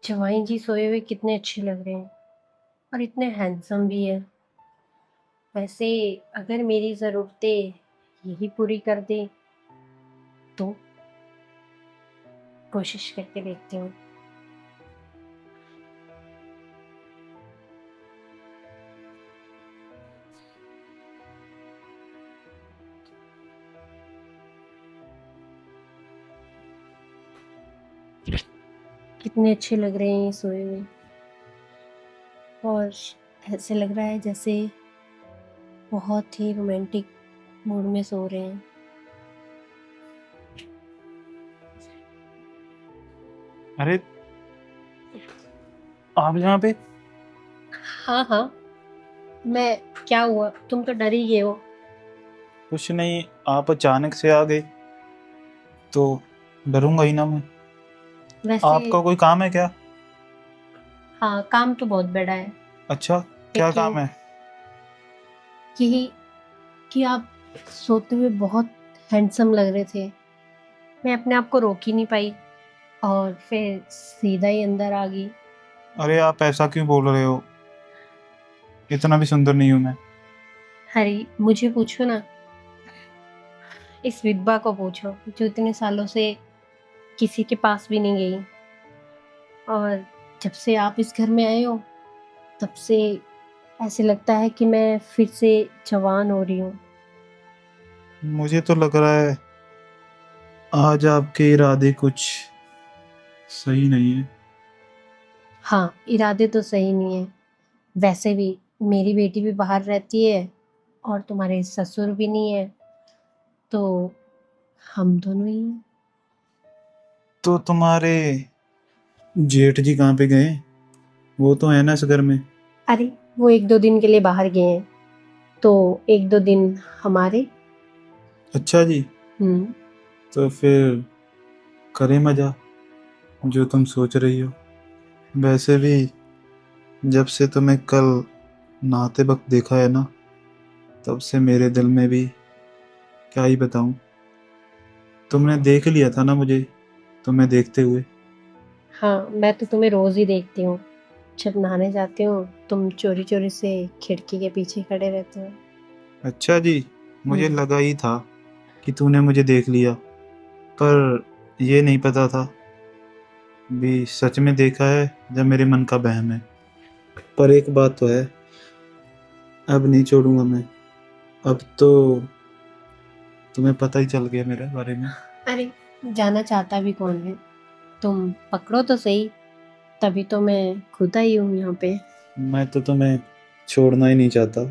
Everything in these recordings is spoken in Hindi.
जवाई जी सोए हुए कितने अच्छे लग रहे हैं और इतने हैंडसम भी है। वैसे अगर मेरी ज़रूरतें यही पूरी कर दे तो कोशिश करके देखती हूँ। कितने अच्छे लग रहे हैं ये सोए हुए और ऐसे लग रहा है जैसे बहुत ही रोमांटिक मूड में सो रहे हैं। अरे, आप यहाँ पे? हाँ हाँ, मैं क्या हुआ, तुम तो डर ही गए हो। कुछ नहीं, आप अचानक से आ गए तो डरूंगा ही ना मैं। वैसे आपका कोई काम है क्या? हाँ, काम तो बहुत बड़ा है अच्छा, क्या लेकिन काम है? यही कि आप सोते हुए बहुत हैंडसम लग रहे थे। मैं अपने आप को रोक ही नहीं पाई और फिर सीधा ही अंदर आ गई। अरे, आप ऐसा क्यों बोल रहे हो? इतना भी सुंदर नहीं हूँ मैं। हरी, मुझे पूछो ना, इस विधवा को पूछो जो इतने सालों से किसी के पास भी नहीं गई। और जब से आप इस घर में आए हो तब से ऐसे लगता है कि मैं फिर से जवान हो रही हूँ। मुझे तो लग रहा है आज आपके इरादे कुछ सही नहीं है। हाँ, इरादे तो सही नहीं है। वैसे भी मेरी बेटी भी बाहर रहती है और तुम्हारे ससुर भी नहीं है, तो हम दोनों ही हैं। तो तुम्हारे जेठ जी कहाँ पे गए? वो तो है ना इस घर में। अरे, वो 1-2 दिन के लिए बाहर गए हैं, तो 1-2 दिन हमारे। अच्छा जी। हुँ। तो फिर करें मजा जो तुम सोच रही हो। वैसे भी जब से तुम्हें कल नहाते वक्त देखा है ना, तब से मेरे दिल में भी क्या ही बताऊं। तुमने देख लिया था ना मुझे, तुम्हें देखते हुए। हाँ, मैं तो तुम्हें रोज़ ही देखती हूँ। जब नहाने जाती हूँ, तुम चोरी-चोरी से खिड़की के पीछे खड़े रहते हो। अच्छा जी, मुझे हुँ। लगा ही था कि तूने मुझे देख लिया, पर ये नहीं पता था भी सच में देखा है या मेरे मन का वहम है। पर एक बात तो है, अब नहीं छोड़ूंगा मैं। अब तो तुम्हें पता ही चल गया मेरे बारे में। अरे, जाना चाहता भी कौन है? तुम पकड़ो तो सही, तभी तो मैं खुद आई हूँ यहाँ पे। मैं तो तुम्हें छोड़ना ही नहीं चाहता।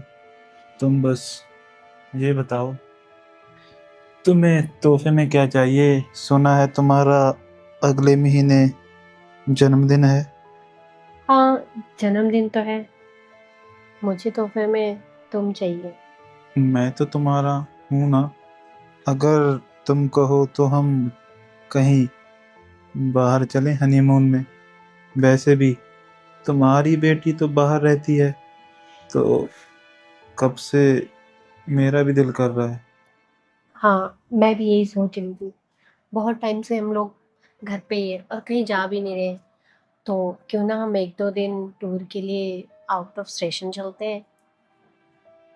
तुम बस ये बताओ, तुम्हें तोहफे में क्या चाहिए? सुना है तुम्हारा अगले महीने जन्मदिन है। हाँ, जन्मदिन तो है। मुझे तोहफ़े में तुम चाहिए। मैं तो तुम्हारा हूँ ना। अगर तुम कहो तो हम कहीं बाहर चलें हनीमून में। वैसे भी तुम्हारी बेटी तो बाहर रहती है, तो कब से मेरा भी दिल कर रहा है। हाँ, मैं भी यही सोच रही थी। बहुत टाइम से हम लोग घर पे ही हैं और कहीं जा भी नहीं रहे। तो क्यों ना हम 1-2 दिन टूर के लिए आउट ऑफ स्टेशन चलते हैं।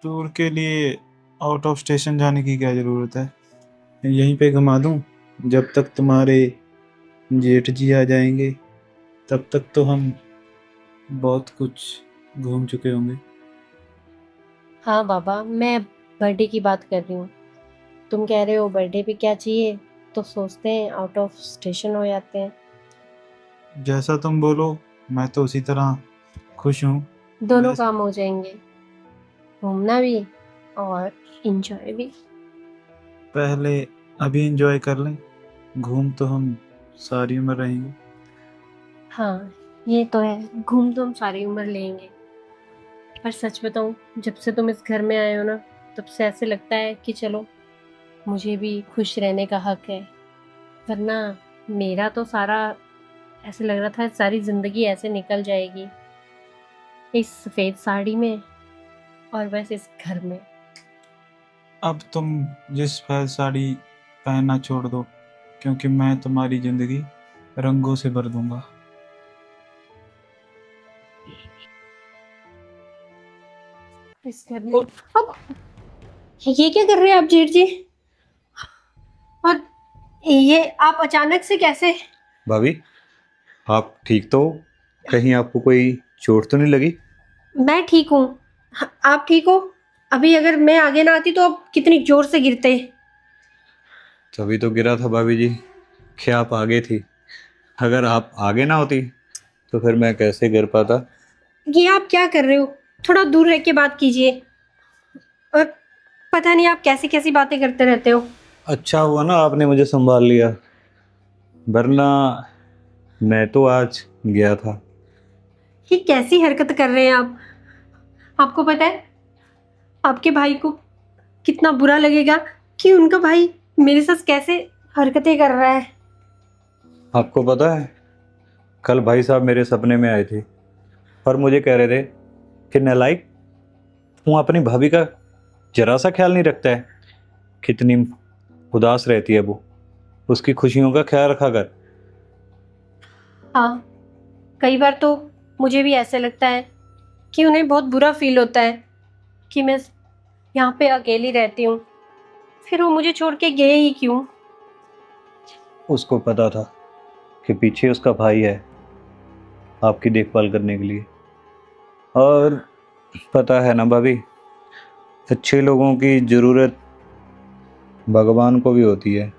टूर के लिए आउट ऑफ स्टेशन जाने की क्या ज़रूरत है? यहीं पे घुमा दूँ। जब तक तुम्हारे जेठ जी आ जाएंगे तब तक तो हम बहुत कुछ घूम चुके होंगे। हाँ बाबा, मैं बर्थडे की बात कर रही हूँ। तुम कह रहे हो बर्थडे पे क्या चाहिए, तो सोचते हैं आउट ऑफ स्टेशन हो जाते हैं। जैसा तुम बोलो, मैं तो उसी तरह खुश हूँ। दोनों वैसे काम हो जाएँगे, घूमना भी और एन्जॉय भी। पहले अभी एंजॉय कर लें। घूम तो हम सारी उम्र रहेंगे। हाँ, ये तो है, घूम तो हम सारी उम्र लेंगे। पर सच बताऊँ, जब से तुम इस घर में आए हो ना, तब से ऐसे लगता है कि चलो, मुझे भी खुश रहने का हक है। वरना मेरा तो सारा ऐसे लग रहा था सारी ज़िंदगी ऐसे निकल जाएगी, इस सफ़ेद साड़ी में और बस इस घर में। अब तुम जिस फैल साड़ी पहनना छोड़ दो, क्योंकि मैं तुम्हारी ज़िंदगी रंगों से भर दूंगा। इस घर में अब ये क्या कर रहे हैं आप जेठ जी? और ये आप अचानक से कैसे? भाभी, आप ठीक तो हो? कहीं आपको कोई चोट तो नहीं लगी? मैं ठीक हूँ। आप ठीक हो? अभी अगर मैं आगे ना आती तो आप कितनी जोर से गिरते। तभी तो गिरा था भाभी जी। क्या आप आगे थी? अगर आप आगे ना होती तो फिर मैं कैसे गिर पाता? ये आप क्या कर रहे हो? थोड़ा दूर रह के बात कीजिए। और पता नहीं आप कैसी कैसी बातें करते रहते हो। अच्छा हुआ ना आपने मुझे संभाल लिया, वरना मैं तो आज गया था। ये कैसी हरकत कर रहे हैं आप? आपको पता है आपके भाई को कितना बुरा लगेगा कि उनका भाई मेरे साथ कैसे हरकतें कर रहा है। आपको पता है, कल भाई साहब मेरे सपने में आए थे और मुझे कह रहे थे कि नालायक, तू अपनी भाभी का जरा सा ख्याल नहीं रखता है। कितनी उदास रहती है वो, उसकी खुशियों का ख्याल रखा कर। हाँ, कई बार तो मुझे भी ऐसे लगता है कि उन्हें बहुत बुरा फील होता है कि मैं यहाँ पे अकेली रहती हूँ। फिर वो मुझे छोड़ के गए ही क्यों? उसको पता था कि पीछे उसका भाई है आपकी देखभाल करने के लिए। और पता है ना भाभी, अच्छे लोगों की ज़रूरत भगवान को भी होती है।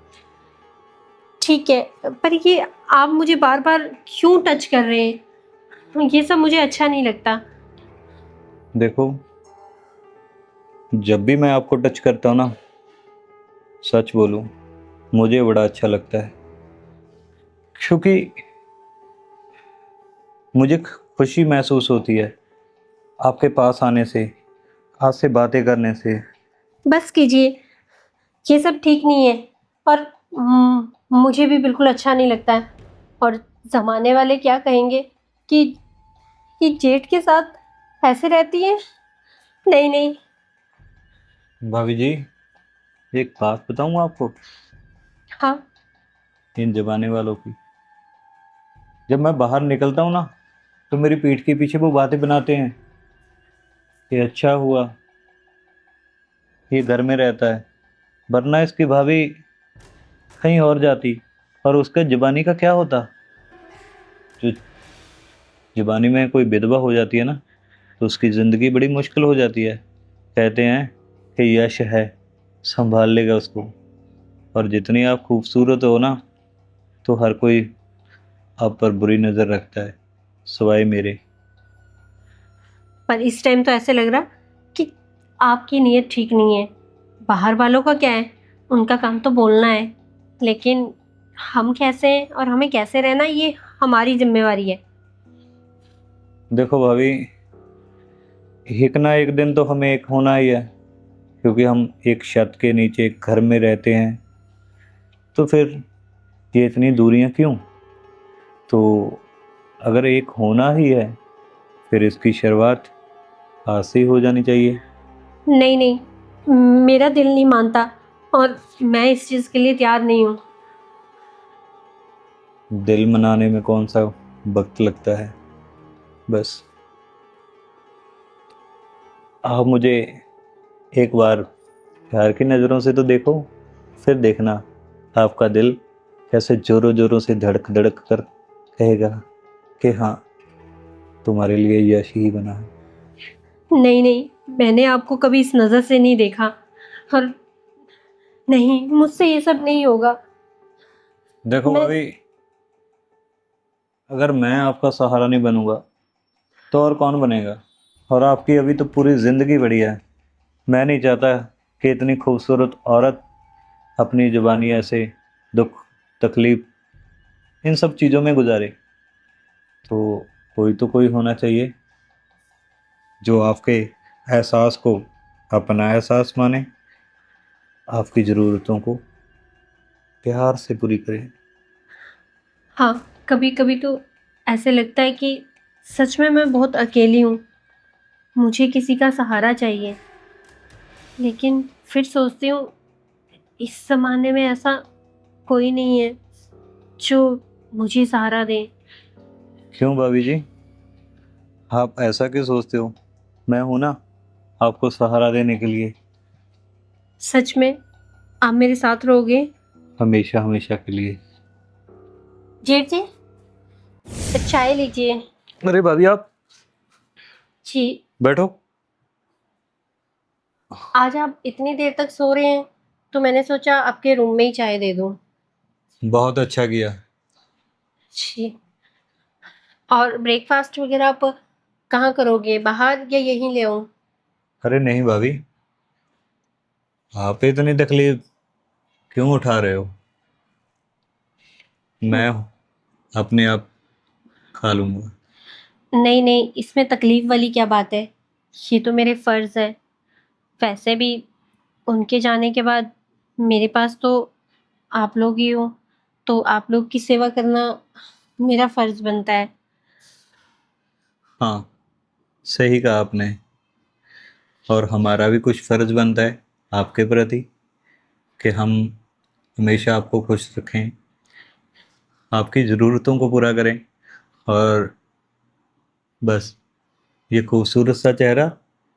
ठीक है, पर ये आप मुझे बार बार क्यों टच कर रहे हैं? ये सब मुझे अच्छा नहीं लगता। देखो, जब भी मैं आपको टच करता हूँ ना, सच बोलूँ, मुझे बड़ा अच्छा लगता है, क्योंकि मुझे खुशी महसूस होती है आपके पास आने से, आपसे बातें करने से। बस कीजिए, ये सब ठीक नहीं है। और मुझे भी बिल्कुल अच्छा नहीं लगता है। और जमाने वाले क्या कहेंगे कि जेठ के साथ ऐसे रहती है। नहीं नहीं। भाभी जी, एक बात बताऊँ आपको, हाँ। इन जमाने वालों की, जब मैं बाहर निकलता हूँ ना, तो मेरी पीठ के पीछे वो बातें बनाते हैं कि अच्छा हुआ ये घर में रहता है, वरना इसकी भाभी कहीं और जाती और उसका जुबानी का क्या होता। जो जुबानी में कोई विधवा हो जाती है ना, तो उसकी ज़िंदगी बड़ी मुश्किल हो जाती है। कहते हैं कि यश है, संभाल लेगा उसको। और जितनी आप खूबसूरत हो ना, तो हर कोई आप पर बुरी नज़र रखता है, सिवाय मेरे। पर इस टाइम तो ऐसे लग रहा कि आपकी नीयत ठीक नहीं है। बाहर वालों का क्या है, उनका काम तो बोलना है। लेकिन हम कैसे हैं और हमें कैसे रहना, ये हमारी जिम्मेवारी है। देखो भाभी, एक ना एक दिन तो हमें एक होना ही है, क्योंकि हम एक छत के नीचे एक घर में रहते हैं। तो फिर ये इतनी दूरियां क्यों? तो अगर एक होना ही है, फिर इसकी शुरुआत आज से ही हो जानी चाहिए। नहीं नहीं, मेरा दिल नहीं मानता और मैं इस चीज़ के लिए तैयार नहीं हूँ। दिल मनाने में कौन सा वक्त लगता है? बस आप मुझे एक बार प्यार की नज़रों से तो देखो, फिर देखना आपका दिल कैसे जोरों जोरों से धड़क धड़क कर कहेगा कि हाँ, तुम्हारे लिए यश ही बना है। नहीं नहीं, मैंने आपको कभी इस नज़र से नहीं देखा। और नहीं, मुझसे ये सब नहीं होगा। देखो मैं भाभी, अगर मैं आपका सहारा नहीं बनूंगा तो और कौन बनेगा? और आपकी अभी तो पूरी ज़िंदगी बढ़िया है। मैं नहीं चाहता कि इतनी खूबसूरत औरत अपनी जुबानी ऐसे दुख, तकलीफ, इन सब चीज़ों में गुजारे। तो कोई तो कोई होना चाहिए जो आपके एहसास को अपना एहसास माने, आपकी ज़रूरतों को प्यार से पूरी करे। हाँ, कभी कभी तो ऐसे लगता है कि सच में मैं बहुत अकेली हूँ। मुझे किसी का सहारा चाहिए। लेकिन फिर सोचती हूँ इस ज़माने में ऐसा कोई नहीं है जो मुझे सहारा दे। क्यों भाभी जी, आप ऐसा क्यों सोचते हो? मैं हूं ना, आपको सहारा देने के लिए, सच में आप मेरे साथ रहोगे? हमेशा हमेशा के लिए। जेठ जी, चाय लीजिए। अरे भाभी आप जी। बैठो। आज आप इतनी देर तक सो रहे हैं तो मैंने सोचा आपके रूम में ही चाय दे दूं। बहुत अच्छा किया। जी। और ब्रेकफास्ट वगैरह आप कहाँ करोगे, बाहर या यहीं ले आऊं? अरे नहीं भाभी, आप इतनी तकलीफ क्यों उठा रहे हो? मैं अपने आप खा लूंगा। नहीं नहीं, इसमें तकलीफ वाली क्या बात है? ये तो मेरे फर्ज है। वैसे भी उनके जाने के बाद मेरे पास तो आप लोग ही हो, तो आप लोग की सेवा करना मेरा फर्ज बनता है। हाँ, सही कहा आपने। और हमारा भी कुछ फर्ज बनता है आपके प्रति, कि हम हमेशा आपको खुश रखें, आपकी ज़रूरतों को पूरा करें। और बस, ये खूबसूरत सा चेहरा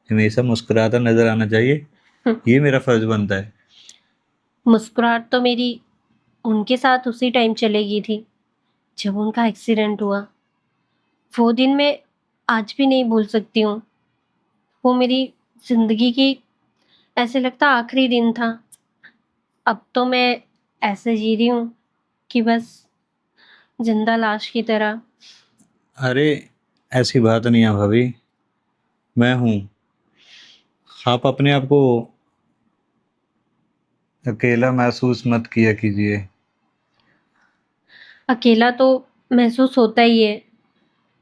हमेशा मुस्कुराता नजर आना चाहिए, ये मेरा फर्ज बनता है। मुस्कुराहट तो मेरी उनके साथ उसी टाइम चलेगी थी जब उनका एक्सीडेंट हुआ। वो दिन मैं आज भी नहीं भूल सकती हूँ। वो मेरी जिंदगी की ऐसे लगता आखिरी दिन था। अब तो मैं ऐसे जी रही हूँ कि बस जिंदा लाश की तरह। अरे ऐसी बात नहीं है भाभी, मैं हूँ। आप अपने आप को अकेला महसूस मत किया कीजिए। अकेला तो महसूस होता ही है।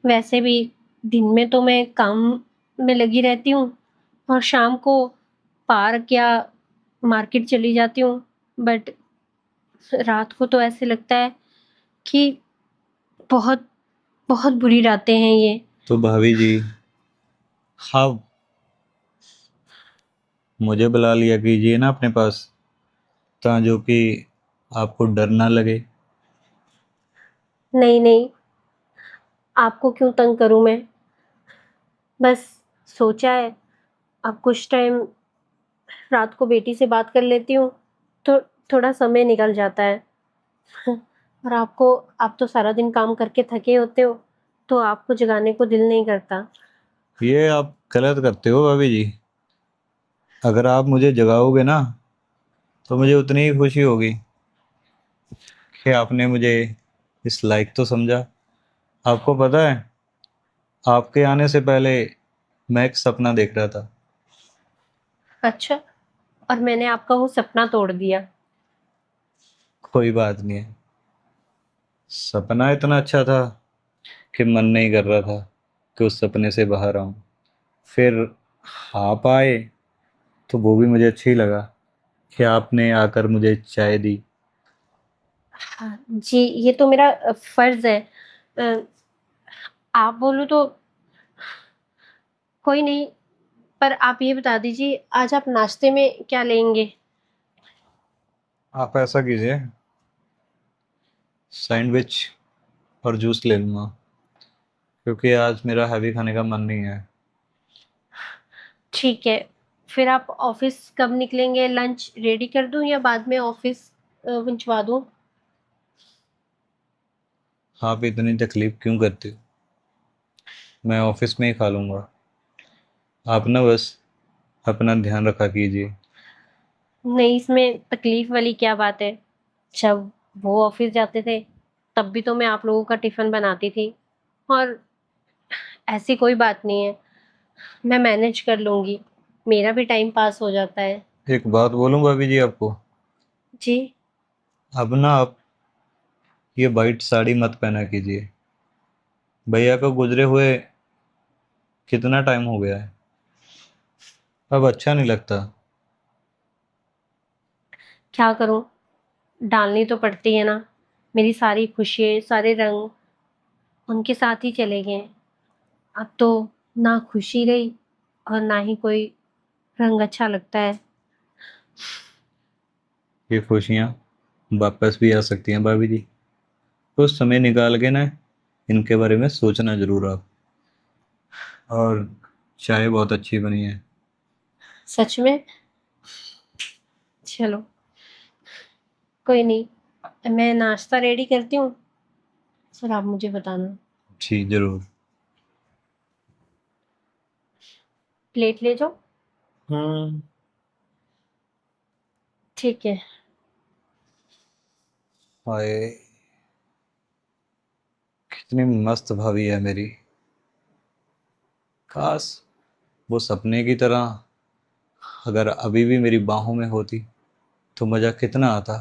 वैसे भी दिन में तो मैं काम में लगी रहती हूँ और शाम को पार्क या मार्केट चली जाती हूँ। बट रात को तो ऐसे लगता है कि बहुत बहुत बुरी रातें हैं ये। तो भाभी जी, आप मुझे बुला लिया कीजिए ना अपने पास, जो कि आपको डर ना लगे। नहीं नहीं, आपको क्यों तंग करूं मैं? बस सोचा है अब कुछ टाइम रात को बेटी से बात कर लेती हूँ तो थोड़ा समय निकल जाता है। और आप तो सारा दिन काम करके थके होते हो तो आपको जगाने को दिल नहीं करता। ये आप गलत करते हो भाभी जी। अगर आप मुझे जगाओगे ना, तो मुझे उतनी ही खुशी होगी कि आपने मुझे इस लायक तो समझा। आपको पता है, आपके आने से पहले मैं एक सपना देख रहा था। अच्छा, और मैंने आपका वो सपना तोड़ दिया। कोई बात नहीं है, सपना इतना अच्छा था कि मन नहीं कर रहा था कि उस सपने से बाहर आऊं। फिर आप आए तो वो भी मुझे अच्छी लगा कि आपने आकर मुझे चाय दी। हाँ जी, ये तो मेरा फर्ज है। अ, आप बोलो तो कोई नहीं, पर आप ये बता दीजिए आज आप नाश्ते में क्या लेंगे? आप ऐसा कीजिए, सैंडविच और जूस ले लूँगा, क्योंकि आज मेरा हैवी खाने का मन नहीं है। ठीक है, फिर आप ऑफिस कब निकलेंगे? लंच रेडी कर दूं या बाद में ऑफिस भिजवा दूं? आप इतनी तकलीफ क्यों करते हो? मैं ऑफिस में ही खा लूँगा। आप ना बस अपना ध्यान रखा कीजिए। नहीं, इसमें तकलीफ वाली क्या बात है? जब वो ऑफिस जाते थे तब भी तो मैं आप लोगों का टिफिन बनाती थी। और ऐसी कोई बात नहीं है, मैं मैनेज कर लूंगी। मेरा भी टाइम पास हो जाता है। एक बात बोलूँ भाभी जी आपको, जी। अब ना आप ये वाइट साड़ी मत पहना कीजिए। भैया को गुजरे हुए कितना टाइम हो गया है, अब अच्छा नहीं लगता। क्या करूं, डालनी तो पड़ती है ना। मेरी सारी खुशियाँ, सारे रंग उनके साथ ही चले गए हैं। अब तो ना खुशी रही और ना ही कोई रंग अच्छा लगता है। ये खुशियाँ वापस भी आ सकती हैं भाभी जी, तो समय निकाल के ना इनके बारे में सोचना जरूर आप। और चाय बहुत अच्छी बनी है। सच में? चलो, कोई नहीं, मैं नाश्ता रेडी करती हूँ, फिर आप मुझे बताना। जी जरूर। प्लेट ले जाओ। हाँ। ठीक है। हाय, कितनी मस्त भाभी है मेरी। काश वो सपने की तरह अगर अभी भी मेरी बाहों में होती तो मज़ा कितना आता।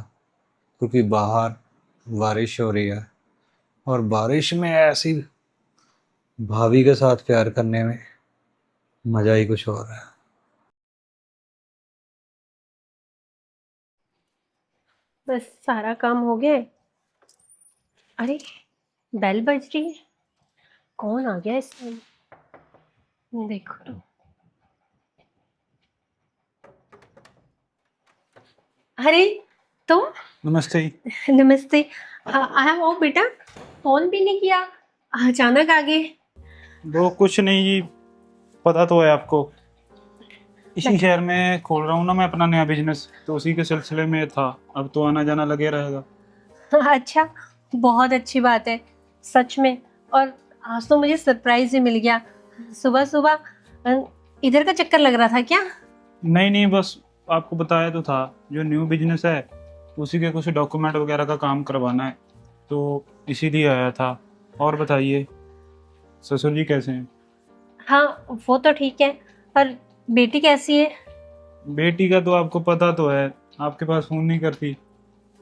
क्योंकि बाहर बारिश हो रही है और बारिश में ऐसी भाभी के साथ प्यार करने में मज़ा ही कुछ और है। बस सारा काम हो गया है। अरे, बेल बज रही है। कौन आ गया इस टाइम? देखो तो। अरे, तुम? नमस्ते। नमस्ते। आओ बेटा। फोन भी नहीं किया, अचानक आ गए। वो कुछ नहीं जी, पता तो है आपको, इसी बस- शहर में खोल रहा हूँ ना मैं अपना नया बिजनेस, तो उसी के सिलसिले में था। अब तो आना जाना लगे रहेगा। अच्छा, बहुत अच्छी बात है, सच में। और आज तो मुझे सरप्राइज ही मिल गया। सुबह सुबह इधर का चक्कर लग रहा था क्या? नहीं नहीं, बस आपको बताया तो था, जो न्यू बिजनेस है उसी के कुछ डॉक्यूमेंट वगैरह का काम करवाना है, तो इसीलिए आया था। और बताइए, ससुर जी कैसे हैं? हाँ, वो तो ठीक है। पर बेटी कैसी है? बेटी का तो आपको पता तो है, आपके पास फ़ोन नहीं करती।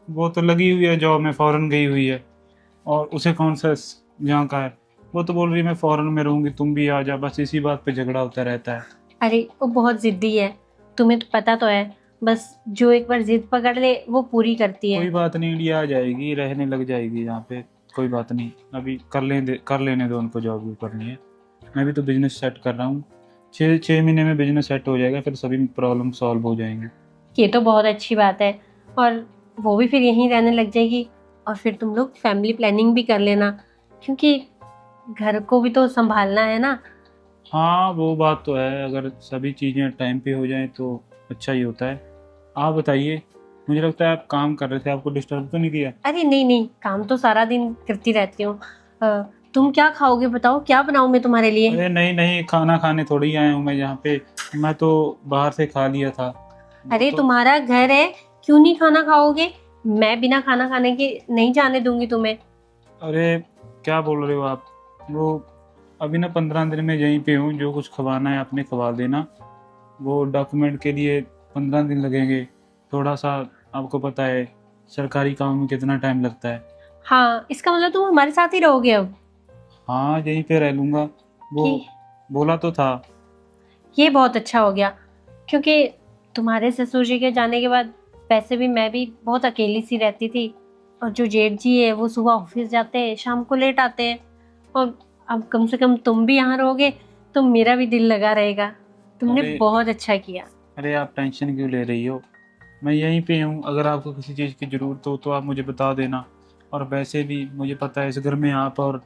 वो तो लगी हुई है जॉब में, फ़ॉरेन गई हुई है। और उसे कौन सा यहाँ का है, वो तो बोल रही है मैं फ़ॉरेन में रहूँगी, तुम भी आ जा। बस इसी बात पे झगड़ा होता रहता है। अरे, वो बहुत जिद्दी है, तुम्हें तो पता तो है। बस जो एक बार जिद पकड़ ले वो पूरी करती कोई है। बात नहीं, इंडिया आ जाएगी, रहने लग जाएगी यहाँ पे। कोई बात नहीं, अभी कर लेने दो उनको, जॉब भी करनी है। मैं भी तो बिजनेस सेट कर रहा हूँ। 6 महीने में बिजनेस सेट हो जाएगा, फिर सभी प्रॉब्लम सॉल्व हो जाएंगे। ये तो बहुत अच्छी बात है। और वो भी फिर यहीं रहने लग जाएगी। और फिर तुम लोग फैमिली प्लानिंग भी कर लेना, क्योंकि घर को भी तो संभालना है ना। हाँ वो बात तो है, अगर सभी चीज़ें टाइम पे हो जाएं तो अच्छा ही होता है। आप बताइए, मुझे लगता है आप काम कर रहे थे, आपको डिस्टर्ब तो नहीं किया? अरे नहीं नहीं, काम तो सारा दिन करती रहती हूँ। तुम क्या खाओगे बताओ, क्या बनाऊँ मैं तुम्हारे लिए? अरे नहीं नहीं, खाना खाने थोड़ी आया हूँ मैं यहाँ पे। मैं तो बाहर से खा लिया था। वो अरे तो तुम्हारा घर है, क्यों नहीं खाना खाओगे? मैं बिना खाना खाने के नहीं जाने दूंगी तुम्हें। अरे क्या बोल रहे हो आप? वो अभी ना 15 दिन में यहीं पे हूँ, जो कुछ खवाना है आपने खवा देना। वो डॉक्यूमेंट के लिए 15 दिन लगेंगे। थोड़ा सा, आपको पता है सरकारी काम में कितना टाइम लगता है। हाँ, इसका मतलब तुम हमारे साथ ही रहोगे अब? हाँ यहीं पे रह लूँगा, वो ये बोला तो था। ये बहुत अच्छा हो गया, क्योंकि तुम्हारे ससुर जी के जाने के बाद वैसे भी मैं भी बहुत अकेली सी रहती थी। और जो जेठ जी है वो सुबह ऑफिस जाते हैं, शाम को लेट आते हैं। और अब कम से कम तुम भी यहाँ रहोगे तो मेरा भी दिल लगा रहेगा। तुमने अरे बहुत अच्छा किया। अरे आप टेंशन क्यों ले रही हो? मैं यहीं पे हूँ, अगर आपको किसी चीज़ की ज़रूरत हो तो आप मुझे बता देना। और वैसे भी मुझे पता है इस घर में आप और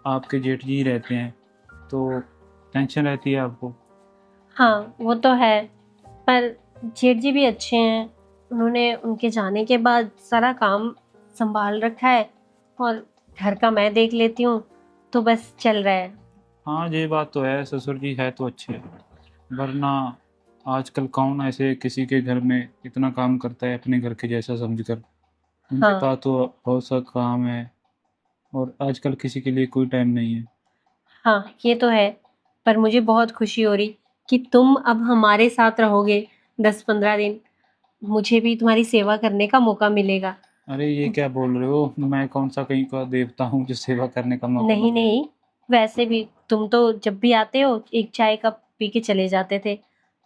आपके जेठ जी ही रहते हैं, तो टेंशन रहती है आपको। हाँ, वो तो है। पर जेठ जी भी अच्छे हैं। उन्होंने उनके जाने के बाद सारा काम संभाल रखा है। और घर का मैं देख लेती हूँ, तो बस चल रहा है। हाँ ये बात तो है, ससुर जी है तो अच्छे हैं, वरना आजकल कौन ऐसे किसी के घर में इतना काम करता है अपने घर के जैसा समझकर। उनके हाँ पास तो बहुत सा काम है, और आजकल किसी के लिए कोई टाइम नहीं है। हाँ, ये तो है। पर मुझे बहुत खुशी हो रही कि तुम अब हमारे साथ रहोगे 10-15 दिन। मुझे भी तुम्हारी सेवा करने का मौका मिलेगा। अरे ये क्या बोल रहे हो, मैं कौन सा कहीं का देवता हूँ जो सेवा करने का मौका नहीं मिले? नहीं, वैसे भी तुम तो जब भी आते हो एक चाय कप पी के चले जाते थे,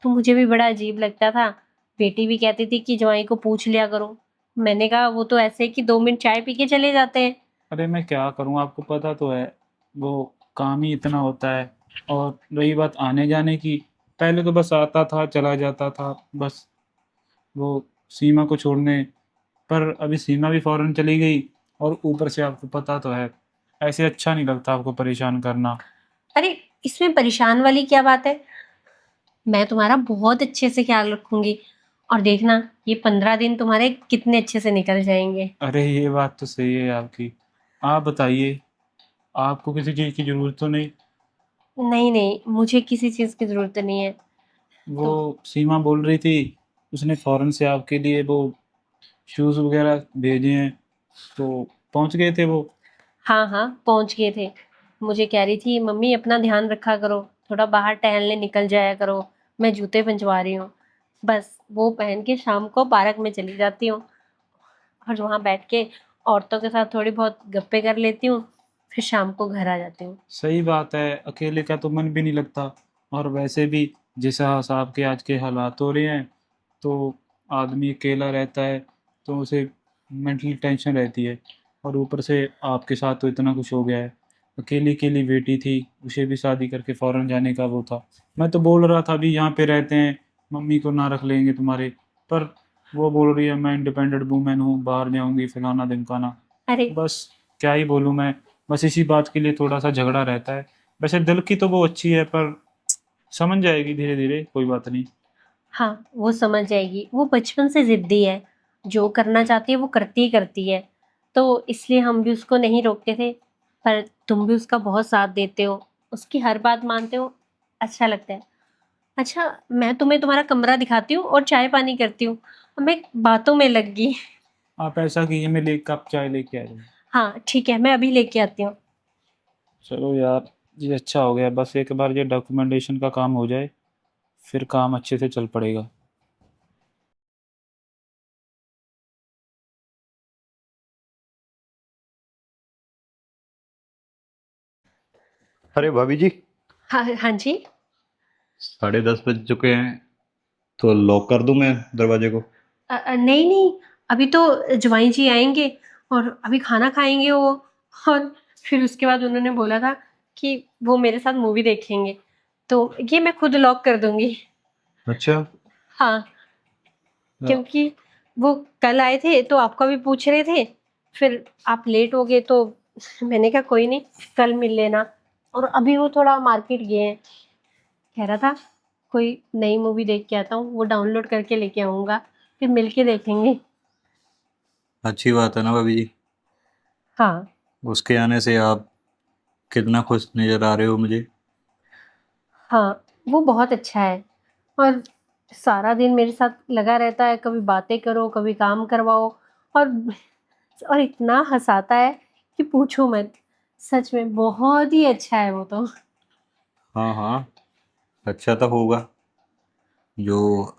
तो मुझे भी बड़ा अजीब लगता था। बेटी भी कहती थी कि जवाई को पूछ लिया करो। मैंने कहा वो तो ऐसे कि 2 मिनट चाय पी के चले जाते हैं। अरे मैं क्या करूँ, आपको पता तो है, वो काम ही इतना होता है। और रही बात आने जाने की, पहले तो बस आता था चला जाता था, बस वो सीमा को छोड़ने। पर अभी सीमा भी फौरन चली गई, और ऊपर से आपको पता तो है, ऐसे अच्छा नहीं लगता आपको परेशान करना। अरे, इसमें परेशान वाली क्या बात है? मैं तुम्हारा बहुत अच्छे से ख्याल रखूंगी। और देखना ये 15 दिन तुम्हारे कितने अच्छे से निकल जाएंगे। अरे ये बात तो सही है आपकी। आप बताइए, आपको किसी चीज़ की ज़रूरत तो नहीं? नहीं नहीं, मुझे किसी चीज की जरूरत नहीं है। वो तुम सीमा बोल रही थी, उसने फ़ौरन से आपके लिए वो शूज़ वगैरह भेजे हैं, तो पहुंच गए थे वो? हाँ हाँ, पहुंच गए थे। मुझे कह रही थी मम्मी अपना ध्यान रखा करो, थोड़ा बाहर टहलने निकल जाया करो, मैं जूते पंचवा रही हूँ। बस वो पहन के शाम को पार्क में चली जाती हूँ और वहाँ बैठ के औरतों के साथ थोड़ी बहुत गप्पे कर लेती हूँ, फिर शाम को घर आ जाती हूँ। सही बात है, अकेले का तो मन भी नहीं लगता। और वैसे भी जिस हिसाब के आज के हालात हो रहे हैं, तो आदमी अकेला रहता है तो उसे मेंटली टेंशन रहती है। और ऊपर से आपके साथ तो इतना कुछ हो गया है। अकेली अकेली बेटी थी, उसे भी शादी करके फ़ौरन जाने का वो था। मैं तो बोल रहा था अभी यहाँ पे रहते हैं, मम्मी को ना रख लेंगे तुम्हारे, पर वो बोल रही है मैं इंडिपेंडेंट वूमेन हूँ, बाहर जाऊँगी फलाना ढिमकाना। अरे बस क्या ही बोलूँ मैं, बस इसी बात के लिए थोड़ा-सा झगड़ा रहता है। वैसे दिल की तो वो अच्छी है, पर समझ जाएगी धीरे-धीरे, कोई बात नहीं। हाँ, वो समझ जाएगी, वो बचपन से जिद्दी है, जो करना चाहती है वो करती ही करती है। तो इसलिए हम भी उसको नहीं रोकते थे, पर तुम भी उसका बहुत साथ देते हो, उसकी हर बात मानते हो, अच्छा लगता है। अच्छा, मैं तुम्हें तुम्हारा कमरा दिखाती हूँ और चाय पानी करती हूँ। मैं बातों में लग गई। आप ऐसा कीजिए, मेरे लिए 1 कप चाय लेके आ जाइए। हाँ ठीक है, मैं अभी लेके आती हूँ। चलो यार, ये अच्छा हो गया, बस एक बार ये डॉक्यूमेंटेशन का काम हो जाए, फिर काम अच्छे से चल पड़ेगा। अरे भाभी जी, हाँ हाँ जी। 10:30 बज चुके हैं, तो लॉक कर दूं मैं दरवाजे को? नहीं नहीं, अभी तो जवाई जी आएंगे और अभी खाना खाएंगे वो। और फिर उसके बाद उन्होंने बोला था कि वो मेरे साथ मूवी देखेंगे, तो ये मैं खुद लॉक कर दूंगी। अच्छा। हाँ, क्योंकि वो कल आए थे तो आपका भी पूछ रहे थे, फिर आप लेट हो गए तो मैंने कहा कोई नहीं, कल मिल लेना। और अभी वो थोड़ा मार्केट गए हैं, कह रहा था कोई नई मूवी देख के आता हूँ, वो डाउनलोड करके लेके आऊँगा, फिर मिल के देखेंगे। अच्छी बात है ना भाभी जी, हाँ उसके आने से आप कितना खुश नज़र आ रहे हो मुझे। हाँ, वो बहुत अच्छा है। और सारा दिन मेरे साथ लगा रहता है, कभी बातें करो कभी काम करवाओ। और और इतना हंसाता है कि पूछो मत। सच में बहुत ही अच्छा है वो तो। हाँ हाँ, अच्छा तो होगा जो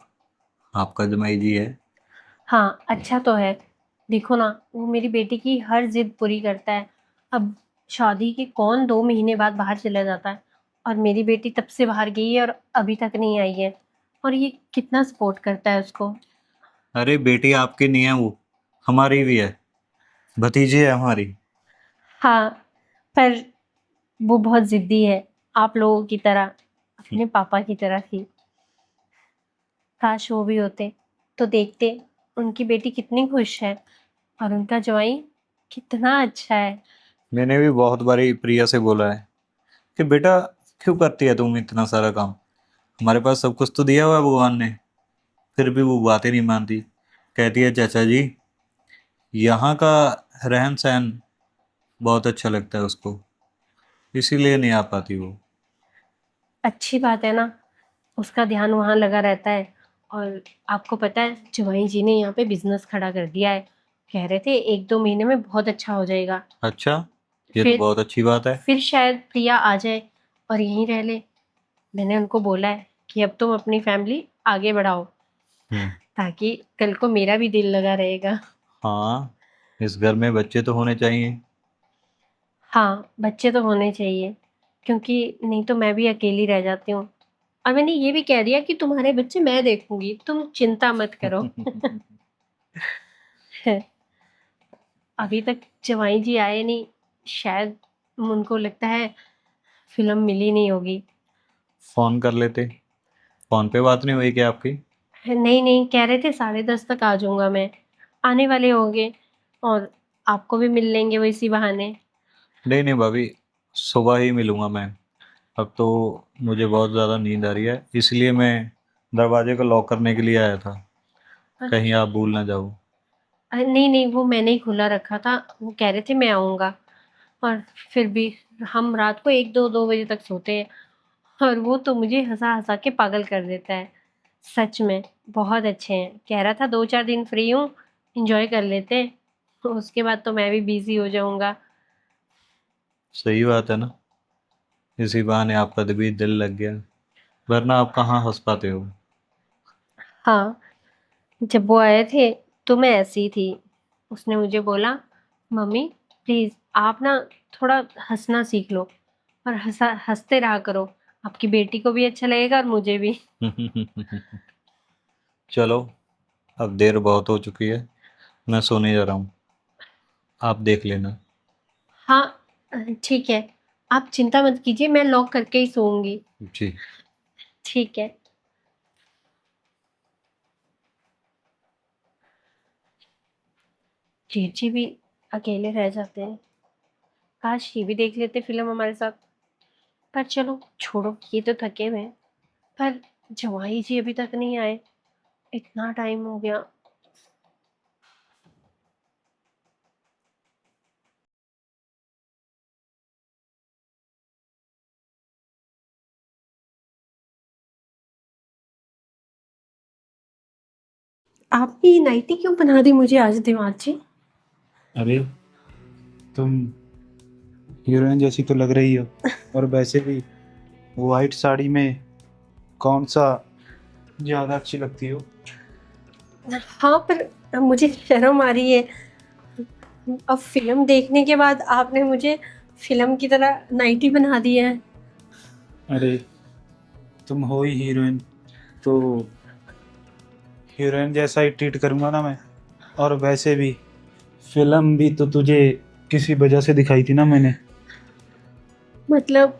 आपका जमाई जी है। हाँ, अच्छा तो है। देखो ना, वो मेरी बेटी की हर ज़िद पूरी करता है। अब शादी के कौन 2 महीने बाद बाहर चला जाता है, और मेरी बेटी तब से बाहर गई है और अभी तक नहीं आई है। और ये कितना सपोर्ट करता है उसको। अरे बेटी आपकी नहीं है वो, हमारी भी है, भतीजी है हमारी। हाँ, पर वो बहुत ज़िद्दी है, आप लोगों की तरह, अपने पापा की तरह थी। काश वो भी होते, तो देखते उनकी बेटी कितनी खुश है और उनका जवाई कितना अच्छा है। मैंने भी बहुत बारी प्रिया से बोला है कि बेटा क्यों करती है तुम इतना सारा काम, हमारे पास सब कुछ तो दिया हुआ है भगवान ने, फिर भी वो बातें नहीं मानती। कहती है चाचा जी, यहाँ का रहन सहन बहुत अच्छा लगता है उसको, इसीलिए नहीं आ पाती वो। अच्छी बात है ना, उसका ध्यान वहाँ लगा रहता है। और आपको पता है जवाई जी ने यहाँ पे बिजनेस खड़ा कर दिया है, कह रहे थे 1-2 महीने में बहुत अच्छा हो जाएगा। अच्छा, ये तो फिर बहुत अच्छी बात है। फिर शायद प्रिया आ जाए और यहीं रह ले। मैंने उनको बोला है कि अब तुम अपनी फैमिली आगे बढ़ाओ, हम्म। ताकि कल को मेरा भी दिल लगा रहेगा। हाँ, इस घर में बच्चे तो होने चाहिए। हाँ, बच्चे तो होने चाहिए, क्योंकि नहीं तो मैं भी अकेली रह जाती हूँ। और मैंने ये भी कह दिया कि तुम्हारे बच्चे मैं देखूंगी, तुम चिंता मत करो। अभी तक जवाई जी आए नहीं, शायद उनको लगता है फिल्म मिली नहीं होगी। फोन कर लेते, फोन पे बात नहीं हुई क्या आपकी? नहीं नहीं, कह रहे थे 10:30 तक आ जाऊंगा मैं, आने वाले होंगे, और आपको भी मिल लेंगे वो इसी बहाने। नहीं नहीं भाभी, सुबह ही मिलूंगा मैं, अब तो मुझे बहुत ज़्यादा नींद आ रही है, इसलिए मैं दरवाजे को लॉक करने के लिए आया था, कहीं आप भूल ना जाओ। नहीं नहीं, वो मैंने ही खुला रखा था। वो कह रहे थे मैं आऊँगा, और फिर भी हम रात को 1-2 बजे तक सोते हैं, और वो तो मुझे हँसा-हँसा के पागल कर देता है। सच में बहुत अच्छे हैं। कह रहा था 2-4 दिन फ्री हूँ, एन्जॉय कर लेते हैं, तो उसके बाद तो मैं भी बिज़ी हो जाऊँगा। सही बात है ना, इसी बहाने आपका भी दिल लग गया, वरना आप कहाँ हंस पाते हो। हाँ, जब वो आए थे तो मैं ऐसी थी। उसने मुझे बोला, मम्मी प्लीज़ आप ना थोड़ा हँसना सीख लो, और हँसते रहा करो। आपकी बेटी को भी अच्छा लगेगा और मुझे भी। चलो, अब देर बहुत हो चुकी है, मैं सोने जा रहा हूँ, आप देख लेना। हाँ, ठीक है। आप चिंता मत कीजिए, मैं लॉक करके ही सोऊँगी। जी। ठीक है। जेठ जी भी अकेले रह जाते हैं। काश ये भी देख लेते फ़िल्म हमारे साथ। पर चलो छोड़ो, ये तो थके हुए हैं। पर जमाई जी अभी तक नहीं आए। इतना टाइम हो गया। आपने ये नाइटी क्यों बना दी मुझे आज दिमाग जी? अरे तुम हीरोइन जैसी तो लग रही हो, और वैसे भी वाइट साड़ी में कौन सा ज़्यादा अच्छी लगती हो। हाँ, पर मुझे शर्म आ रही है। अब फ़िल्म देखने के बाद आपने मुझे फ़िल्म की तरह नाइटी बना दी है। अरे तुम हो ही हीरोइन, तो हीरोइन जैसा ही ट्रीट करूँगा ना मैं। और वैसे भी फिल्म भी तो तुझे किसी वजह से दिखाई थी ना मैंने। मतलब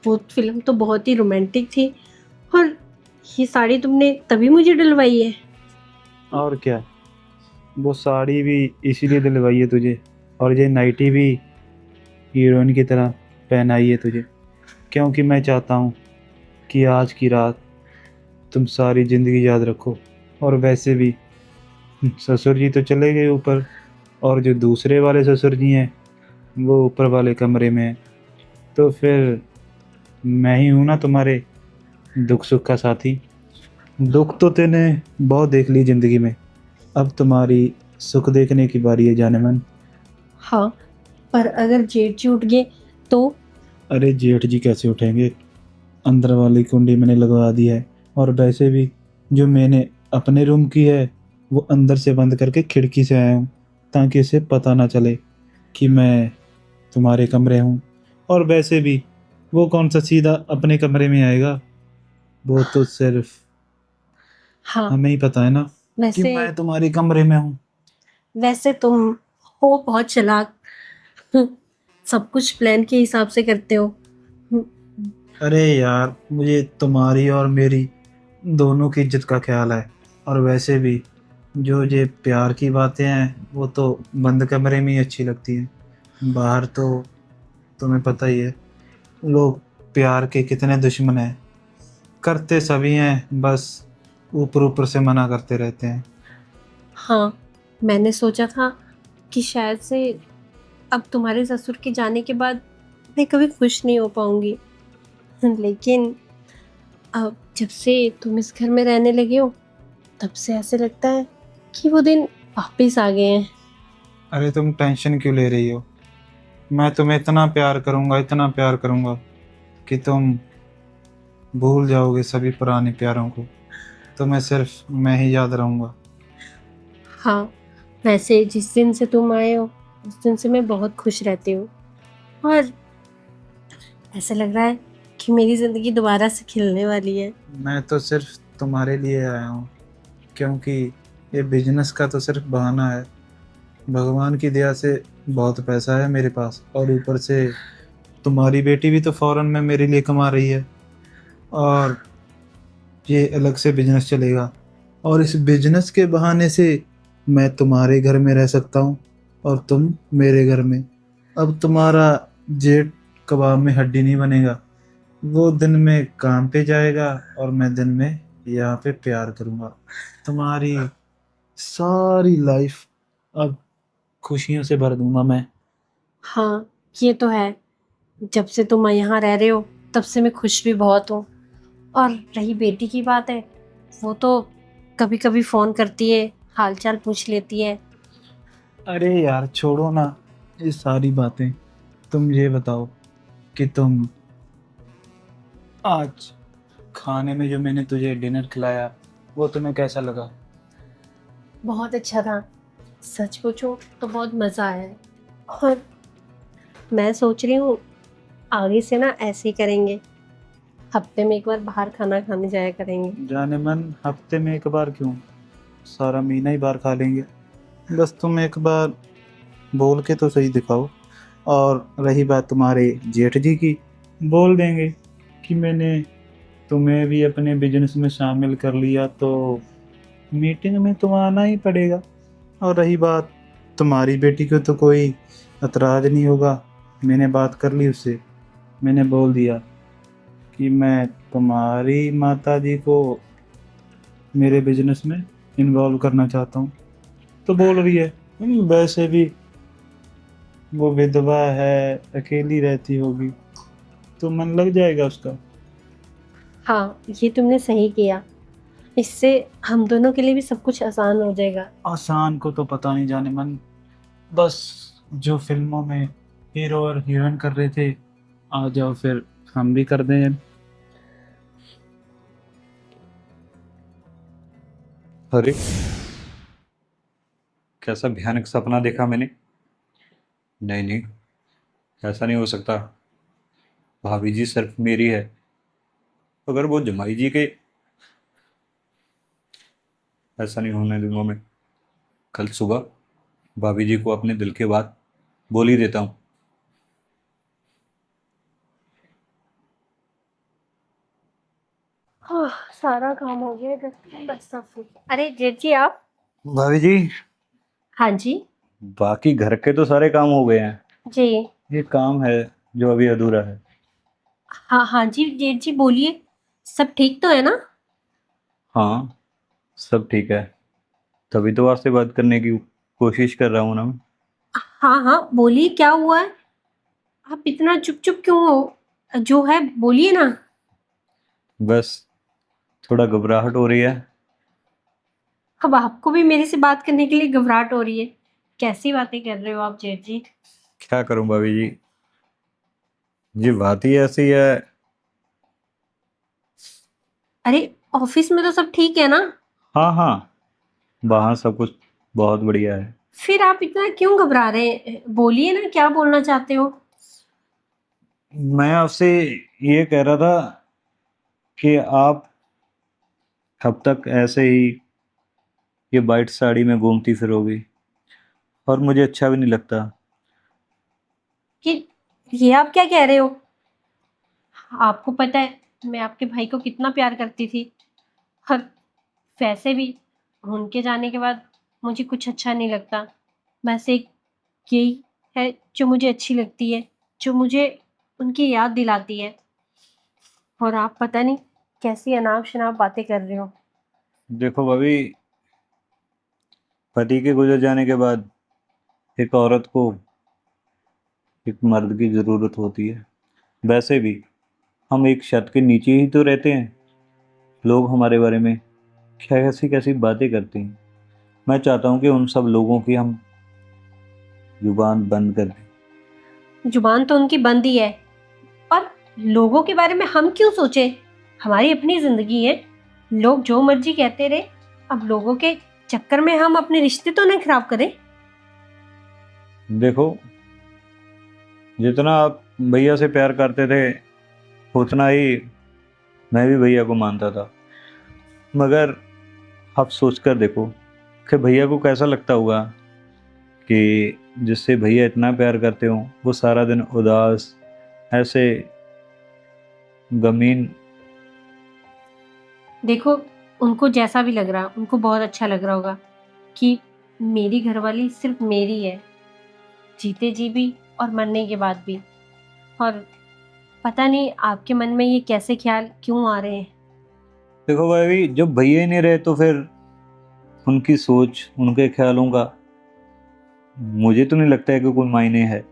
वो फ़िल्म तो बहुत ही रोमांटिक थी, और ये साड़ी तुमने तभी मुझे डलवाई है। और क्या, वो साड़ी भी इसीलिए दिलवाई है तुझे, और ये नाइटी भी हीरोइन की तरह पहनाई है तुझे, क्योंकि मैं चाहता हूँ कि आज की रात तुम सारी ज़िंदगी याद रखो। और वैसे भी ससुर जी तो चले गए ऊपर, और जो दूसरे वाले ससुर जी हैं वो ऊपर वाले कमरे में हैं। तो फिर मैं ही हूँ ना तुम्हारे दुख सुख का साथी। दुख तो तूने बहुत देख ली ज़िंदगी में, अब तुम्हारी सुख देखने की बारी है जाने मन। हाँ, पर अगर जेठ जी उठ गए तो? अरे जेठ जी कैसे उठेंगे, अंदर वाली कुंडी मैंने लगवा दी है। और वैसे भी जो मैंने अपने रूम की है वो अंदर से बंद करके खिड़की से आया हूँ, ताकि उसे पता ना चले कि मैं तुम्हारे कमरे हूँ। और वैसे भी वो कौन सा सीधा अपने कमरे में आएगा, वो तो सिर्फ हाँ, हमें ही पता है ना कि वैसे मैं तुम्हारे कमरे में हूँ। वैसे तुम हो बहुत चालाक। सब कुछ प्लान के हिसाब से करते हो। अरे यार, मुझे तुम्हारी और मेरी दोनों की इज्जत का ख्याल है। और वैसे भी जो ये प्यार की बातें हैं वो तो बंद कमरे में ही अच्छी लगती हैं, बाहर तो तुम्हें पता ही है लोग प्यार के कितने दुश्मन हैं। करते सभी हैं, बस ऊपर ऊपर से मना करते रहते हैं। हाँ, मैंने सोचा था कि शायद से अब तुम्हारे ससुर के जाने के बाद मैं कभी खुश नहीं हो पाऊंगी, लेकिन अब जब से तुम इस घर में रहने लगे हो, तब से ऐसे लगता है कि वो दिन वापस आ गए हैं। अरे तुम टेंशन क्यों ले रही हो, मैं तुम्हें इतना प्यार करूँगा, इतना प्यार करूँगा कि तुम भूल जाओगे सभी पुराने प्यारों को। तुम्हें सिर्फ मैं ही याद रहूँगा। हाँ, वैसे जिस दिन से तुम आए हो उस दिन से मैं बहुत खुश रहती हूँ, और ऐसा लग रहा है कि मेरी ज़िंदगी दोबारा से खिलने वाली है। मैं तो सिर्फ तुम्हारे लिए आया हूँ, क्योंकि ये बिजनेस का तो सिर्फ बहाना है। भगवान की दया से बहुत पैसा है मेरे पास, और ऊपर से तुम्हारी बेटी भी तो फॉरेन में मेरे लिए कमा रही है, और ये अलग से बिजनेस चलेगा। और इस बिजनेस के बहाने से मैं तुम्हारे घर में रह सकता हूँ और तुम मेरे घर में। अब तुम्हारा जेठ कबाब में हड्डी नहीं बनेगा, वो दिन में काम पे जाएगा और मैं दिन में यहाँ पे प्यार करूँगा। तुम्हारी सारी लाइफ अब खुशियों से भर दूंगा मैं। हाँ, ये तो है। जब से तुम यहाँ रह रहे हो तब से मैं खुश भी बहुत हूँ। और रही बेटी की बात है, वो तो कभी कभी फ़ोन करती है, हाल चाल पूछ लेती है। अरे यार छोड़ो ना ये सारी बातें। तुम ये बताओ कि तुम आज खाने में जो मैंने तुझे डिनर खिलाया वो तुम्हें कैसा लगा? बहुत अच्छा था। सच पूछो तो बहुत मज़ा आया है। और मैं सोच रही हूँ आगे से ना ऐसे ही करेंगे, हफ्ते में एक बार बाहर खाना खाने जाया करेंगे। जाने मन हफ्ते में एक बार क्यों, सारा महीना ही बाहर खा लेंगे। बस तुम एक बार बोल के तो सही दिखाओ। और रही बात तुम्हारे जेठ जी की, बोल देंगे कि मैंने तुम्हें भी अपने बिजनेस में शामिल कर लिया तो मीटिंग में तुम आना ही पड़ेगा। और रही बात तुम्हारी बेटी को, तो कोई एतराज़ नहीं होगा। मैंने बात कर ली उससे, मैंने बोल दिया कि मैं तुम्हारी माता जी को मेरे बिजनेस में इन्वॉल्व करना चाहता हूँ। तो बोल रही है वैसे भी वो विधवा है, अकेली रहती होगी, तो मन लग जाएगा उसका। हाँ, ये तुमने सही किया। इससे हम दोनों के लिए भी सब कुछ आसान हो जाएगा। आसान को तो पता नहीं जाने मन, बस जो फिल्मों में हीरो और हीरोइन कर रहे थे आ जाओ फिर हम भी कर दें। अरे कैसा भयानक सपना देखा मैंने। नहीं नहीं, ऐसा नहीं हो सकता। भाभी जी सिर्फ मेरी है, अगर वो जमाई जी के, ऐसा नहीं होने दूंगा मैं। कल सुबह भाभी जी को अपने दिल की बात बोल ही देता हूँ। हाँ, सारा काम हो गया इधर, बस सब। अरे जेठ जी आप। भाभी जी, हाँ जी। बाकी घर के तो सारे काम हो गए हैं, जी। ये काम है जो अभी अधूरा है। हाँ हाँ जी जेठ जी बोलिए, सब ठीक तो है ना? हाँ, सब ठीक है, तभी तो आपसे बात करने की कोशिश कर रहा हूँ ना मैं। हाँ हाँ बोलिए, क्या हुआ है? आप इतना चुप चुप क्यों हो? जो है बोलिए ना। बस थोड़ा घबराहट हो रही है। अब आपको भी मेरे से बात करने के लिए घबराहट हो रही है? कैसी बातें कर रहे हो आप जेठ जी? क्या करूं भाभी जी, ये बात ही ऐसी है। अरे, ऑफिस में तो सब ठीक है ना? हाँ हाँ, वहाँ सब कुछ बहुत बढ़िया है। फिर आप इतना क्यों घबरा रहे हैं? बोलिए ना, क्या बोलना चाहते हो? मैं आपसे ये कह रहा था कि आप कब तक ऐसे ही ये वाइट साड़ी में घूमती फिरोगी, और मुझे अच्छा भी नहीं लगता। कि ये आप क्या कह रहे हो? आपको पता है मैं आपके भाई को कितना प्यार करती थी। और वैसे भी उनके जाने के बाद मुझे कुछ अच्छा नहीं लगता। बस एक यही है जो मुझे अच्छी लगती है, जो मुझे उनकी याद दिलाती है। और आप पता नहीं कैसी अनाप शनाप बातें कर रहे हो। देखो भाभी, पति के गुजर जाने के बाद एक औरत को एक मर्द की ज़रूरत होती है। वैसे भी हम एक छत के नीचे ही तो रहते हैं, लोग हमारे बारे में कैसी कैसी बातें करते हैं। मैं चाहता हूँ कि उन सब लोगों की हम जुबान बंद कर दें। जुबान तो उनकी बंद ही है, और लोगों के बारे में हम क्यों सोचे? हमारी अपनी जिंदगी है, लोग जो मर्जी कहते रहे। अब लोगों के चक्कर में हम अपने रिश्ते तो नहीं खराब करें। देखो, जितना आप भैया से प्यार करते थे उतना ही मैं भी भैया को मानता था। मगर आप सोच कर देखो कि भैया को कैसा लगता होगा कि जिससे भैया इतना प्यार करते हो वो सारा दिन उदास, ऐसे गमीन। देखो, उनको जैसा भी लग रहा, उनको बहुत अच्छा लग रहा होगा कि मेरी घरवाली सिर्फ मेरी है, जीते जी भी और मरने के बाद भी। और पता नहीं आपके मन में ये कैसे ख्याल क्यों आ रहे हैं। देखो भाभी, जब भैया ही नहीं रहे तो फिर उनकी सोच, उनके ख्यालों का मुझे तो नहीं लगता है कि कोई मायने है।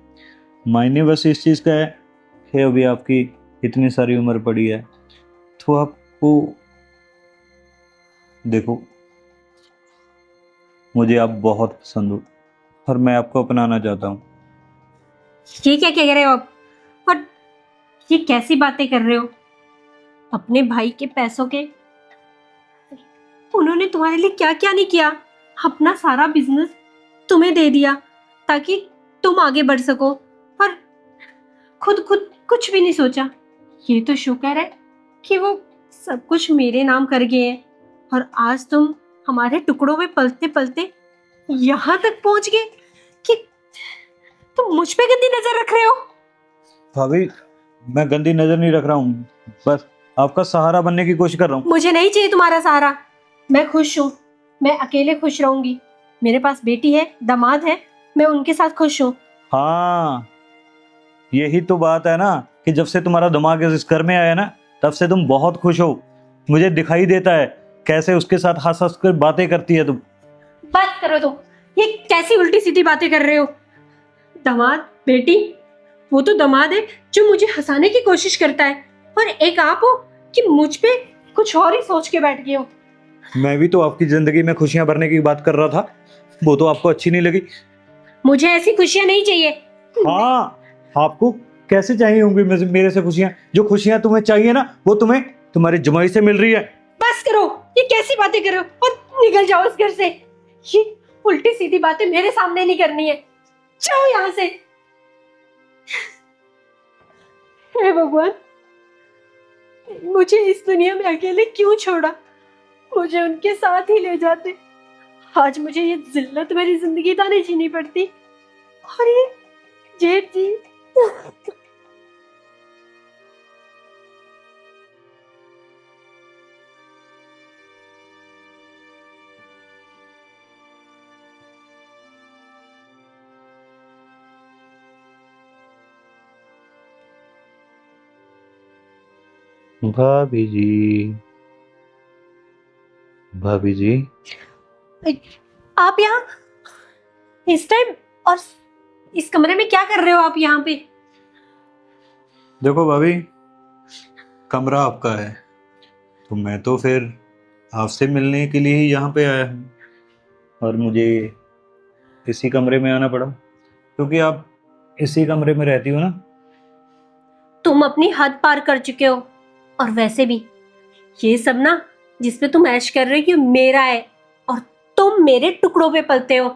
मायने बस इस चीज़ का है कि अभी आपकी इतनी सारी उम्र पड़ी है, तो आपको देखो, मुझे आप बहुत पसंद हो और मैं आपको अपनाना चाहता हूँ। ये क्या कह रहे हो आप? और ये कैसी बातें कर रहे हो? अपने भाई के पैसों के, उन्होंने तुम्हारे लिए क्या क्या नहीं किया। अपना सारा बिजनेस तुम्हें दे दिया ताकि तुम आगे बढ़ सको, और खुद खुद कुछ भी नहीं सोचा। ये तो शुक्र है कि वो सब कुछ मेरे नाम कर गए हैं, और आज तुम हमारे टुकड़ों में पलते पलते यहाँ तक पहुंच गए कि तुम मुझ पे गंदी नजर रख रहे हो। भाभी, मैं गंदी नजर नहीं रख रहा हूँ, बस आपका सहारा बनने की कोशिश कर रहा हूँ। मुझे नहीं चाहिए तुम्हारा सहारा। मैं खुश हूँ, मैं अकेले खुश रहूंगी। मेरे पास बेटी है, दामाद है, मैं उनके साथ खुश हूँ। हाँ, यही तो बात है ना कि जब से तुम्हारा दिमाग इस घर में आया ना, तब से तुम बहुत खुश हो। मुझे दिखाई देता है कैसे उसके साथ हंस हंस कर बातें करती है तुम। बात करो तो, ये कैसी उल्टी सीधी बातें कर रहे हो? दामाद बेटी, वो तो दामाद है जो मुझे हंसाने की कोशिश करता है, और एक आप हो कि मुझ पे कुछ और ही सोच के बैठ गए हो। मैं भी तो आपकी जिंदगी में खुशियां भरने की बात कर रहा था, वो तो आपको अच्छी नहीं लगी। मुझे ऐसी खुशियां नहीं चाहिए। हाँ, आपको कैसे चाहिए होंगी मेरे से खुशियां? जो खुशियां तुम्हें चाहिए ना, वो तुम्हें तुम्हारी जमाई से मिल रही है। बस करो, ये कैसी बातें कर रहे हो, और निकल जाओ इस घर से। ये उल्टी सीधी बातें मेरे सामने नहीं करनी है। जाओ यहाँ से। हे भगवान, मुझे इस दुनिया में अकेले क्यों छोड़ा? मुझे उनके साथ ही ले जाते। आज मुझे ये जिल्लत मेरी जिंदगी तो नहीं जीनी पड़ती। और ये जेठ जी, भाभी जी, भाभी जी, आप यहाँ इस टाइम और इस कमरे में क्या कर रहे हो आप यहाँ पे? देखो भाभी, कमरा आपका है तो मैं तो फिर आपसे मिलने के लिए ही यहाँ पे आया हूँ, और मुझे इसी कमरे में आना पड़ा क्योंकि आप इसी कमरे में रहती हो ना। तुम अपनी हद पार कर चुके हो, और वैसे भी ये सब ना जिसपे तुम ऐश कर रहे हो ये मेरा है, और तुम मेरे टुकड़ों पे पलते हो।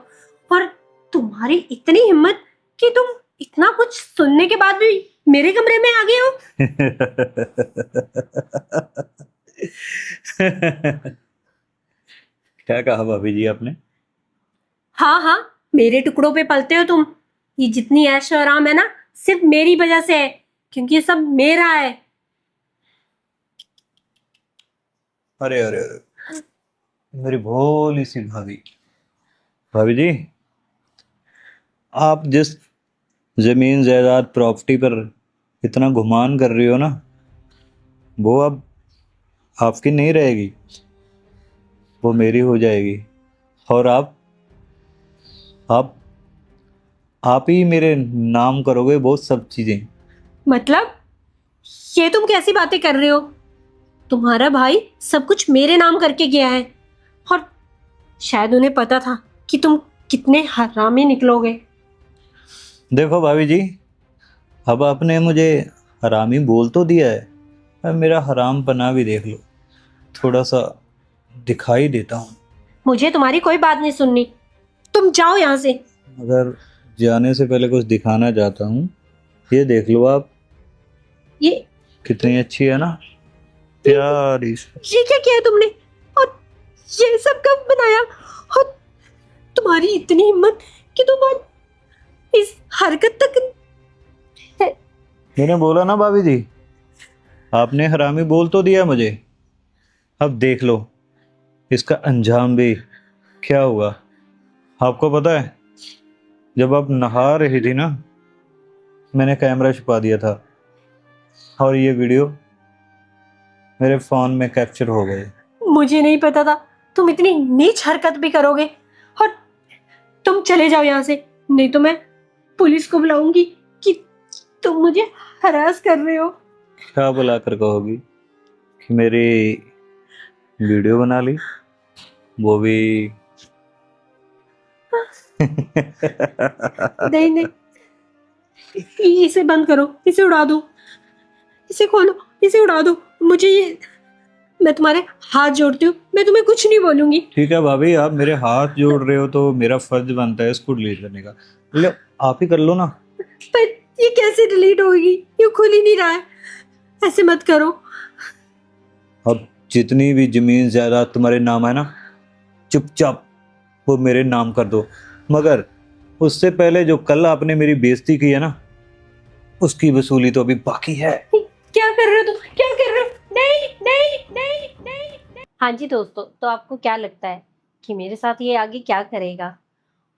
और तुम्हारी इतनी हिम्मत कि तुम इतना कुछ सुनने के बाद भी मेरे कमरे में आ गए हो। क्या कहा भाभी जी आपने? हाँ हाँ, मेरे टुकड़ों पे पलते हो तुम। ये जितनी ऐश और आराम है ना, सिर्फ मेरी वजह से है, क्योंकि ये सब मेरा है। अरे अरे अरे, मेरी भोली सी भाभी। भाभी जी, आप जिस जमीन जायदाद प्रॉपर्टी पर इतना गुमान कर रही हो ना, वो अब आपकी नहीं रहेगी, वो मेरी हो जाएगी। और आप आप ही मेरे नाम करोगे बहुत सब चीजें। मतलब ये तुम कैसी बातें कर रहे हो? तुम्हारा भाई सब कुछ मेरे नाम करके गया है, और शायद उन्हें पता था कि तुम कितने हरामी निकलोगे। देखो भाभी जी, अब आपने मुझे हरामी बोल तो दिया है, अब मेरा हराम पना भी देख लो, थोड़ा सा दिखाई देता हूँ। मुझे तुम्हारी कोई बात नहीं सुननी, तुम जाओ यहाँ से। अगर जाने से पहले कुछ दिखाना चाहता हूँ, ये देख लो आप, ये कितनी अच्छी है ना, प्यारी सी। ये क्या किया है तुमने? और ये सब कब बनाया? और तुम्हारी इतनी हिम्मत कि तुम आज इस हरकत तक। मैंने बोला ना भाभी जी, आपने हरामी बोल तो दिया मुझे, अब देख लो इसका अंजाम भी क्या हुआ। आपको पता है, जब आप नहा रही थी ना, मैंने कैमरा छुपा दिया था और ये वीडियो मेरे फ़ोन में कैप्चर हो गए। मुझे नहीं पता था तुम इतनी नीच हरकत भी करोगे। और तुम चले जाओ यहाँ से, नहीं तो मैं पुलिस को बुलाऊंगी कि तुम मुझे हरास कर रहे हो। क्या बुलाकर कहोगी कि मेरी वीडियो बना ली, वो भी नहीं नहीं, इसे बंद करो, इसे उड़ा दो, इसे खोलो, इसे उड़ा दो। मुझे ये, मैं तुम्हारे हाथ जोड़ती हूँ, मैं तुम्हें कुछ नहीं बोलूंगी। ठीक है भाभी, आप मेरे हाथ जोड़ रहे हो तो मेरा फर्ज बनता है इसको डिलीट करने का। लो आप ही कर लो ना। पर ये कैसे डिलीट होगी, ये खुल ही नहीं रहा है। ऐसे मत करो। अब जितनी भी जमीन जायदाद तुम्हारे नाम है ना, चुपचाप वो मेरे नाम कर दो। मगर उससे पहले जो कल आपने मेरी बेइज्जती की है ना, उसकी वसूली तो अभी बाकी है। क्या कर रहे हो तुम, क्या कर रहे हो? नहीं नहीं नहीं नहीं नहीं। हाँ जी दोस्तों, तो आपको क्या लगता है कि मेरे साथ ये आगे क्या करेगा?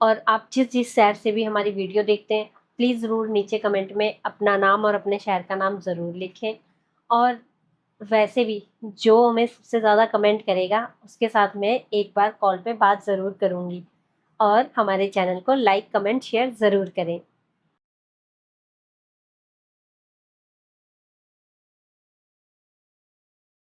और आप जिस जिस शहर से भी हमारी वीडियो देखते हैं, प्लीज़ ज़रूर नीचे कमेंट में अपना नाम और अपने शहर का नाम ज़रूर लिखें। और वैसे भी जो हमें सबसे ज़्यादा कमेंट करेगा उसके साथ मैं एक बार कॉल पे बात ज़रूर करूँगी। और हमारे चैनल को लाइक, कमेंट, शेयर ज़रूर करें।